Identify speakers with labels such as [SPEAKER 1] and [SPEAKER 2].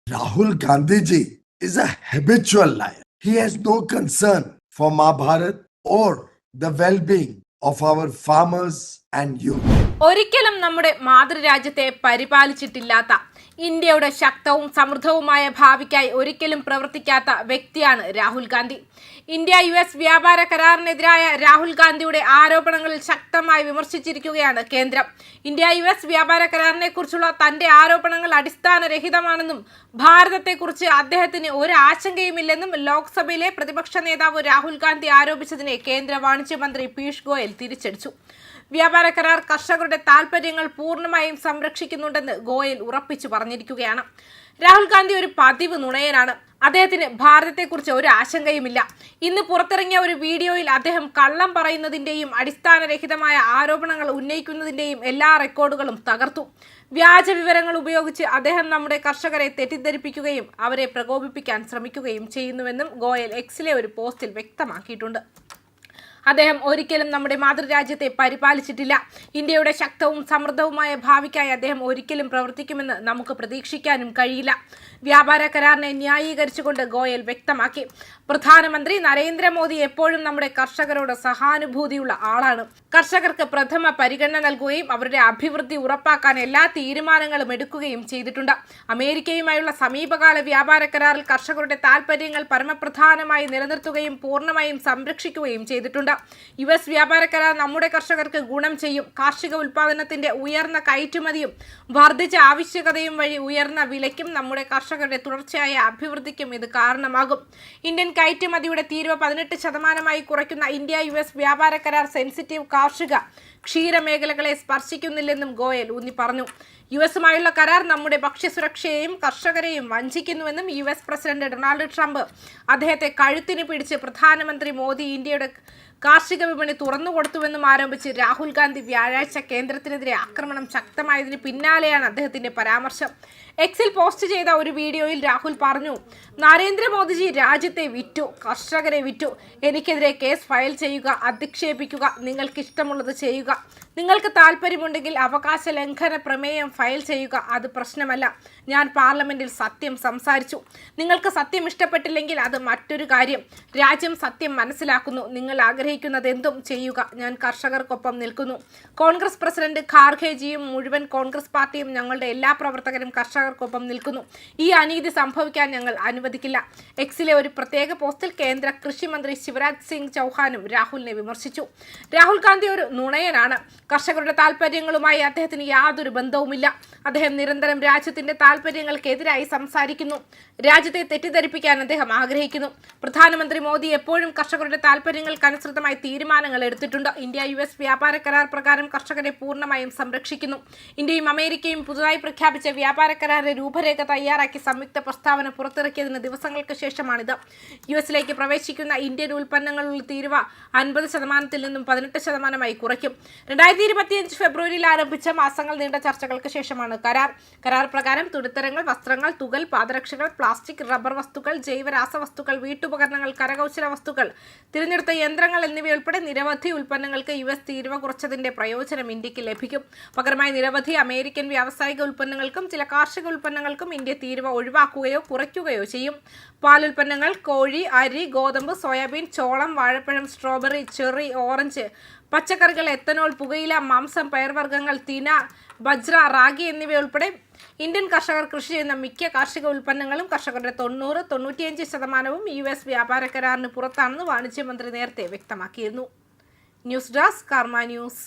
[SPEAKER 1] Rahul Gandhi ji is a habitual liar. He has no concern for Mahabharat or the well-being of our farmers and youth.
[SPEAKER 2] ഒരിക്കലും നമ്മുടെ മാതൃരാജ്യത്തെ പരിപാലിച്ചിട്ടില്ലാത്ത ഇന്ത്യയുടെ ശക്തവും സമൃദ്ധവുമായ ഭാവിക്കായി ഒരിക്കലും പ്രവർത്തിക്കാത്ത വ്യക്തിയാണ് Rahul Gandhi. India US വ്യാപാര കരാറിനെതിരായ രാഹുൽ ഗാന്ധിയുടെ ആരോപണങ്ങളിൽ ശക്തമായി വിമർശിച്ചിരിക്കുകയാണ് കേന്ദ്രം. ഇന്ത്യ US വ്യാപാര കരാറിനെ കുറിച്ചുള്ള തന്റെ ആരോപണങ്ങൾ അടിസ്ഥാനരഹിതമാണെന്നും ഭാരതത്തെക്കുറിച്ച് അദ്ദേഹത്തിന് ഒരു ആശങ്കയുമില്ലെന്നും ലോക്സഭയിലെ പ്രതിപക്ഷ നേതാവ് രാഹുൽ ഗാന്ധി ആരോപിച്ചതിനെ കേന്ദ്ര വാണിജ്യ മന്ത്രി പീയൂഷ് ഗോയൽ തിരിച്ചടിച്ചു. വ്യാപാര കരാർ കർഷകരുടെ താൽപര്യങ്ങൾ പൂർണ്ണമായും സംരക്ഷിക്കുന്നുണ്ടെന്ന് ഗോയൽ ഉറപ്പിച്ചു പറഞ്ഞിരിക്കുകയാണ്. രാഹുൽ ഗാന്ധി ഒരു പതിവ് നുണയനാണ്. അദ്ദേഹത്തിന് ഭാരതത്തെക്കുറിച്ച് ഒരു ആശങ്കയുമില്ല. ഇന്ന് പുറത്തിറങ്ങിയ ഒരു വീഡിയോയിൽ അദ്ദേഹം കള്ളം പറയുന്നതിന്റെയും അടിസ്ഥാനരഹിതമായ ആരോപണങ്ങൾ ഉന്നയിക്കുന്നതിന്റെയും എല്ലാ റെക്കോർഡുകളും തകർത്തു. വ്യാജ വിവരങ്ങൾ ഉപയോഗിച്ച് അദ്ദേഹം നമ്മുടെ കർഷകരെ തെറ്റിദ്ധരിപ്പിക്കുകയും അവരെ പ്രകോപിപ്പിക്കാൻ ശ്രമിക്കുകയും ചെയ്യുന്നുവെന്നും ഗോയൽ എക്സിലെ ഒരു പോസ്റ്റിൽ വ്യക്തമാക്കിയിട്ടുണ്ട്. അദ്ദേഹം ഒരിക്കലും നമ്മുടെ മാതൃരാജ്യത്തെ പരിപാലിച്ചിട്ടില്ല. ഇന്ത്യയുടെ ശക്തവും സമൃദ്ധവുമായ ഭാവിക്കായി അദ്ദേഹം ഒരിക്കലും പ്രവർത്തിക്കുമെന്ന് നമുക്ക് പ്രതീക്ഷിക്കാനും കഴിയില്ല. വ്യാപാര കരാറിനെ ന്യായീകരിച്ചുകൊണ്ട് ഗോയൽ വ്യക്തമാക്കി. പ്രധാനമന്ത്രി നരേന്ദ്രമോദി എപ്പോഴും നമ്മുടെ കർഷകരോട് സഹാനുഭൂതിയുള്ള ആളാണ്. കർഷകർക്ക് പ്രഥമ പരിഗണന നൽകുകയും അവരുടെ അഭിവൃദ്ധി ഉറപ്പാക്കാൻ എല്ലാ തീരുമാനങ്ങളും എടുക്കുകയും ചെയ്തിട്ടുണ്ട്. അമേരിക്കയുമായുള്ള സമീപകാല വ്യാപാര കരാറിൽ കർഷകരുടെ താൽപര്യങ്ങൾ പരമപ്രധാനമായി നിലനിർത്തുകയും പൂർണ്ണമായും സംരക്ഷിക്കുകയും ചെയ്തിട്ടുണ്ട്. US വ്യാപാര കരാർ നമ്മുടെ കർഷകർക്ക് ഗുണം ചെയ്യും. കാർഷിക ഉൽപാദനത്തിന്റെ ഉയർന്ന കയറ്റുമതിയും വർദ്ധിച്ച ആവശ്യകതയും വഴി ഉയർന്ന വിലയ്ക്കും നമ്മുടെ കർഷകരുടെ തുടർച്ചയായ അഭിവൃദ്ധിക്കും ഇത് കാരണമാകും. ഇന്ത്യൻ കയറ്റുമതിയുടെ തീരുവ 18% കുറയ്ക്കുന്ന ഇന്ത്യ US വ്യാപാര കരാർ സെൻസിറ്റീവ് കാർഷിക ക്ഷീരമേഖലകളെ സ്പർശിക്കുന്നില്ലെന്നും ഗോയൽ ഊന്നി പറഞ്ഞു. US കരാർ നമ്മുടെ ഭക്ഷ്യസുരക്ഷയെയും കർഷകരെയും വഞ്ചിക്കുന്നുവെന്നും US പ്രസിഡന്റ് ഡൊണാൾഡ് ട്രംപ് അദ്ദേഹത്തെ കഴുത്തിന് പിടിച്ച് പ്രധാനമന്ത്രി മോദി ഇന്ത്യയുടെ കാർഷിക വിപണി തുറന്നുകൊടുത്തുവെന്നും ആരോപിച്ച് രാഹുൽ ഗാന്ധി വ്യാഴാഴ്ച കേന്ദ്രത്തിനെതിരെ ആക്രമണം ശക്തമായതിന് പിന്നാലെയാണ് അദ്ദേഹത്തിന്റെ പരാമർശം. എക്സിൽ പോസ്റ്റ് ചെയ്ത ഒരു വീഡിയോയിൽ രാഹുൽ പറഞ്ഞു, നരേന്ദ്രമോദിജി രാജ്യത്തെ വിറ്റു, കർഷകരെ വിറ്റു. എനിക്കെതിരെ കേസ് ഫയൽ ചെയ്യുക, അധിക്ഷേപിക്കുക, നിങ്ങൾക്കിഷ്ടമുള്ളത് ചെയ്യുക. നിങ്ങൾക്ക് താല്പര്യമുണ്ടെങ്കിൽ അവകാശ ലംഘന പ്രമേയം ഫയൽ ചെയ്യുക, അത് പ്രശ്നമല്ല. ഞാൻ പാർലമെന്റിൽ സത്യം സംസാരിച്ചു. നിങ്ങൾക്ക് സത്യം ഇഷ്ടപ്പെട്ടില്ലെങ്കിൽ അത് മറ്റൊരു കാര്യം. രാജ്യം സത്യം മനസ്സിലാക്കുന്നു. നിങ്ങൾ ആഗ്രഹിക്കുന്നത് എന്തും ചെയ്യുക. ഞാൻ കർഷകർക്കൊപ്പം നിൽക്കുന്നു. കോൺഗ്രസ് പ്രസിഡന്റ് ഖാർഗെജിയും മുഴുവൻ കോൺഗ്രസ് പാർട്ടിയും ഞങ്ങളുടെ എല്ലാ പ്രവർത്തകരും കർഷകർക്കൊപ്പം നിൽക്കുന്നു. ഈ അനീതി സംഭവിക്കാൻ ഞങ്ങൾ അനുവദിക്കില്ല. എക്സിലെ ഒരു പ്രത്യേക പോസ്റ്റിൽ കേന്ദ്ര കൃഷി മന്ത്രി ശിവരാജ് സിംഗ് ചൗഹാനും രാഹുലിനെ വിമർശിച്ചു. രാഹുൽ ഗാന്ധി ഒരു നുണയനാണ്. കർഷകരുടെ താൽപര്യങ്ങളുമായി അദ്ദേഹത്തിന് യാതൊരു ബന്ധവുമില്ല. അദ്ദേഹം നിരന്തരം രാജ്യത്തിന്റെ താൽപര്യങ്ങൾക്കെതിരായി സംസാരിക്കുന്നു. രാജ്യത്തെ തെറ്റിദ്ധരിപ്പിക്കാൻ അദ്ദേഹം ആഗ്രഹിക്കുന്നു. പ്രധാനമന്ത്രി മോദി എപ്പോഴും കർഷകരുടെ താൽപര്യങ്ങൾക്കനുസൃതമായി തീരുമാനങ്ങൾ എടുത്തിട്ടുണ്ട്. ഇന്ത്യ US വ്യാപാര കരാർ പ്രകാരം കർഷകരെ പൂർണ്ണമായും സംരക്ഷിക്കുന്നു. ഇന്ത്യയും അമേരിക്കയും പുതുതായി പ്രഖ്യാപിച്ച വ്യാപാര കരാറിന്റെ രൂപരേഖ തയ്യാറാക്കി സംയുക്ത പ്രസ്താവന പുറത്തിറക്കിയതിന് ദിവസങ്ങൾക്ക് ശേഷമാണിത്. US പ്രവേശിക്കുന്ന ഇന്ത്യൻ ഉൽപ്പന്നങ്ങളുടെ തീരുവ 50% നിന്നും 18% കുറയ്ക്കും. 2025 ഫെബ്രുവരിയിൽ ആരംഭിച്ച മാസങ്ങൾ നീണ്ട ചർച്ചകൾക്ക് ശേഷമാണ് കരാർ പ്രകാരം തുണിത്തരങ്ങൾ, വസ്ത്രങ്ങൾ, തുകൽ, പാദരക്ഷകൾ, പ്ലാസ്റ്റിക്, റബ്ബർ വസ്തുക്കൾ, ജൈവരാസവസ്തുക്കൾ, വീട്ടുപകരണങ്ങൾ, കരകൗശല വസ്തുക്കൾ, തിരഞ്ഞെടുത്ത യന്ത്രങ്ങൾ എന്നിവയുൾപ്പെടെ നിരവധി ഉൽപ്പന്നങ്ങൾക്ക് US തീരുവ കുറച്ചതിന്റെ പ്രയോജനം ഇന്ത്യക്ക് ലഭിക്കും. പകരമായി നിരവധി അമേരിക്കൻ വ്യാവസായിക ഉൽപ്പന്നങ്ങൾക്കും ചില കാർഷിക ഉൽപ്പന്നങ്ങൾക്കും ഇന്ത്യ തീരുവ ഒഴിവാക്കുകയോ കുറയ്ക്കുകയോ ചെയ്യും. പാലുൽപ്പന്നങ്ങൾ, കോഴി, അരി, ഗോതമ്പ്, സോയാബീൻ, ചോളം, വാഴപ്പഴം, സ്ട്രോബെറി, ചെറി, ഓറഞ്ച്, പച്ചക്കറികൾ, എത്തനോൾ, പുകയില, മാംസം, പയർവർഗ്ഗങ്ങൾ, തിന, ബജ്ര, റാഗി എന്നിവയുൾപ്പെടെ ഇന്ത്യൻ കർഷകർ കൃഷി ചെയ്യുന്ന മിക്ക കാർഷിക ഉൽപ്പന്നങ്ങളും കർഷകരുടെ 90-95% US വ്യാപാര കരാറിന് പുറത്താണെന്ന് വാണിജ്യമന്ത്രി നേരത്തെ വ്യക്തമാക്കിയിരുന്നു. ന്യൂസ് ഡെസ്ക് കർമ്മ ന്യൂസ്.